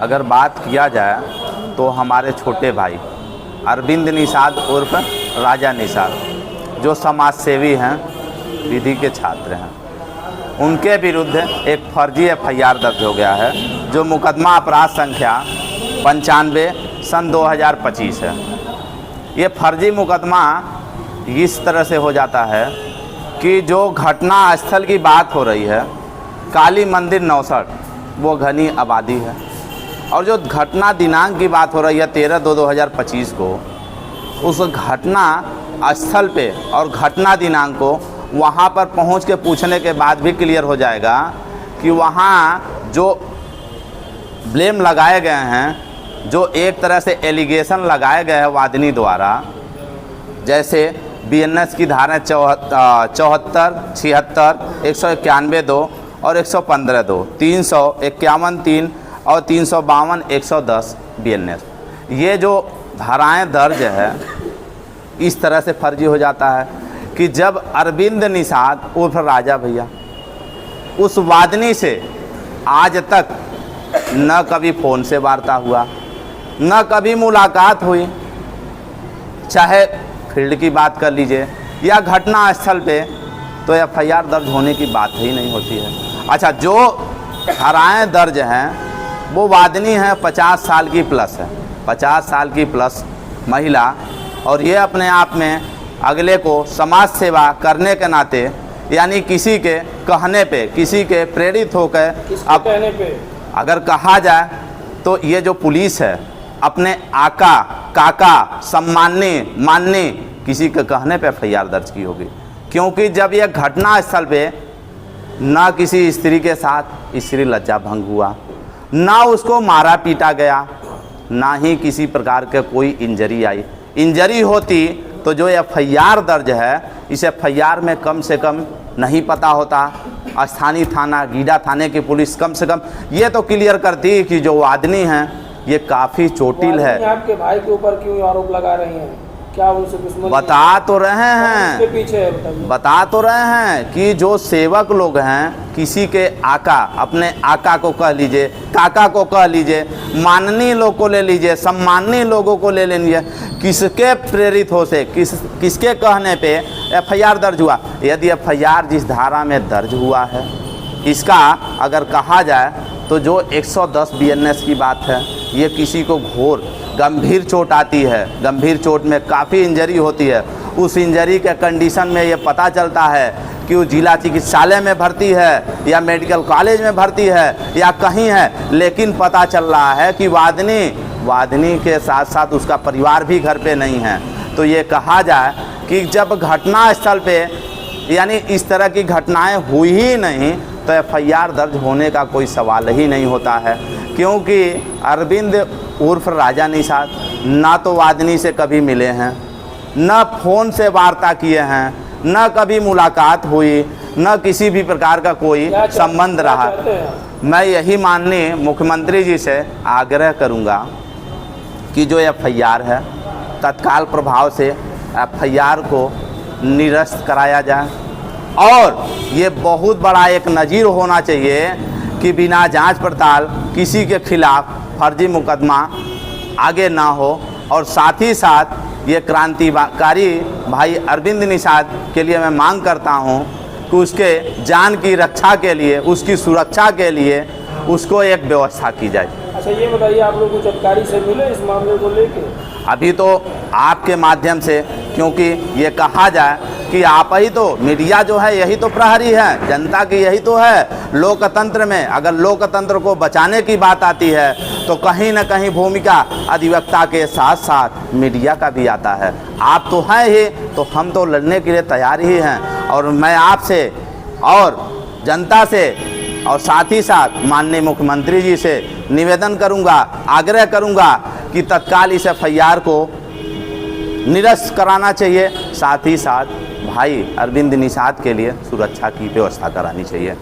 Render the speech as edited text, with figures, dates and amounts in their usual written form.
अगर बात किया जाए तो हमारे छोटे भाई अरविंद निषाद उर्फ राजा निषाद जो समाज सेवी हैं, विधि के छात्र हैं, उनके विरुद्ध एक फर्जी एफआईआर दर्ज हो गया है जो मुकदमा अपराध संख्या 95 सन 2025 है। ये फर्जी मुकदमा इस तरह से हो जाता है कि जो घटना स्थल की बात हो रही है काली मंदिर 69 वो घनी आबादी है, और जो घटना दिनांक की बात हो रही है 13/2/2025 को, उस घटना स्थल पे और घटना दिनांक को वहाँ पर पहुँच के पूछने के बाद भी क्लियर हो जाएगा कि वहाँ जो ब्लेम लगाए गए हैं, जो एक तरह से एलिगेशन लगाए गए हैं वादिनी द्वारा, जैसे बीएनएस की धारा 74, 76, 191(2) और 115(2), 351(3) और 352, 110 बीएनएस, ये जो धाराएं दर्ज है इस तरह से फर्जी हो जाता है कि जब अरविंद निषाद उर्फ राजा भैया उस वादिनी से आज तक न कभी फ़ोन से वार्ता हुआ, न कभी मुलाकात हुई, चाहे फील्ड की बात कर लीजिए या घटना स्थल पे, तो एफआईआर दर्ज होने की बात ही नहीं होती है। अच्छा, जो धाराएं दर्ज हैं वो वादिनी है 50 साल की प्लस है, 50 साल की प्लस महिला, और ये अपने आप में अगले को समाज सेवा करने के नाते, यानी किसी के कहने पे, किसी के प्रेरित होकर, अब कहने पे अगर कहा जाए तो ये जो पुलिस है अपने आका, काका, सम्माननीय, माननीय किसी के कहने पे एफआईआर दर्ज की होगी, क्योंकि जब यह घटना स्थल पे ना किसी स्त्री के साथ स्त्री लज्जा भंग हुआ, ना उसको मारा पीटा गया, ना ही किसी प्रकार के कोई इंजरी आई। इंजरी होती तो जो एफआईआर दर्ज है, इस एफआईआर में कम से कम नहीं पता होता, स्थानीय थाना गीडा थाने की पुलिस कम से कम ये तो क्लियर करती कि जो वादिनी है ये काफ़ी चोटिल है। आपके भाई के ऊपर क्यों आरोप लगा रही हैं? क्या उनसे दुश्मनी? बता तो रहे हैं, पीछे है, बता तो रहे हैं कि जो सेवक लोग हैं, किसी के आका, अपने आका को कह लीजिए, काका को कह लीजिए, माननीय लोग को ले लीजिए, सम्माननीय लोगों को ले लीजिए, किसके प्रेरित हो से, किसके कहने पे एफआईआर दर्ज हुआ। यदि एफआईआर जिस धारा में दर्ज हुआ है, इसका अगर कहा जाए तो जो 110 बीएनएस की बात है, ये किसी को घोर गंभीर चोट आती है, गंभीर चोट में काफ़ी इंजरी होती है, उस इंजरी के कंडीशन में ये पता चलता है कि वो जिला चिकित्सालय में भर्ती है या मेडिकल कॉलेज में भर्ती है या कहीं है, लेकिन पता चल रहा है कि वादिनी के साथ साथ उसका परिवार भी घर पे नहीं है। तो ये कहा जाए कि जब घटना स्थल पे यानी इस तरह की घटनाएं हुई ही नहीं तो एफआईआर दर्ज होने का कोई सवाल ही नहीं होता है, क्योंकि अरविंद उर्फ राजा निषाद ना तो वादिनी से कभी मिले हैं, न फ़ोन से वार्ता किए हैं, न कभी मुलाकात हुई, न किसी भी प्रकार का कोई संबंध रहा। मैं यही माननीय मुख्यमंत्री जी से आग्रह करूंगा कि जो एफआईआर है तत्काल प्रभाव से एफआईआर को निरस्त कराया जाए, और ये बहुत बड़ा एक नज़ीर होना चाहिए कि बिना जांच पड़ताल किसी के खिलाफ फर्जी मुकदमा आगे ना हो। और साथ ही साथ ये क्रांतिकारी भाई अरविंद निषाद के लिए मैं मांग करता हूँ कि उसके जान की रक्षा के लिए, उसकी सुरक्षा के लिए उसको एक व्यवस्था की जाए। अच्छा, ये बताइए, आप लोग कुछ अधिकारी से मिले इस मामले को लेके? अभी तो आपके माध्यम से, क्योंकि ये कहा जाए कि आप ही तो, मीडिया जो है यही तो प्रहरी है, जनता की यही तो है लोकतंत्र में। अगर लोकतंत्र को बचाने की बात आती है तो कहीं ना कहीं भूमिका अधिवक्ता के साथ साथ मीडिया का भी आता है। आप तो हैं ही, तो हम तो लड़ने के लिए तैयार ही हैं, और मैं आपसे और जनता से और साथ ही साथ माननीय मुख्यमंत्री जी से निवेदन करूंगा, आग्रह करूंगा कि तत्काल इस एफआईआर को निरस्त कराना चाहिए, साथ ही साथ भाई अरविंद निषाद के लिए सुरक्षा की व्यवस्था करानी चाहिए।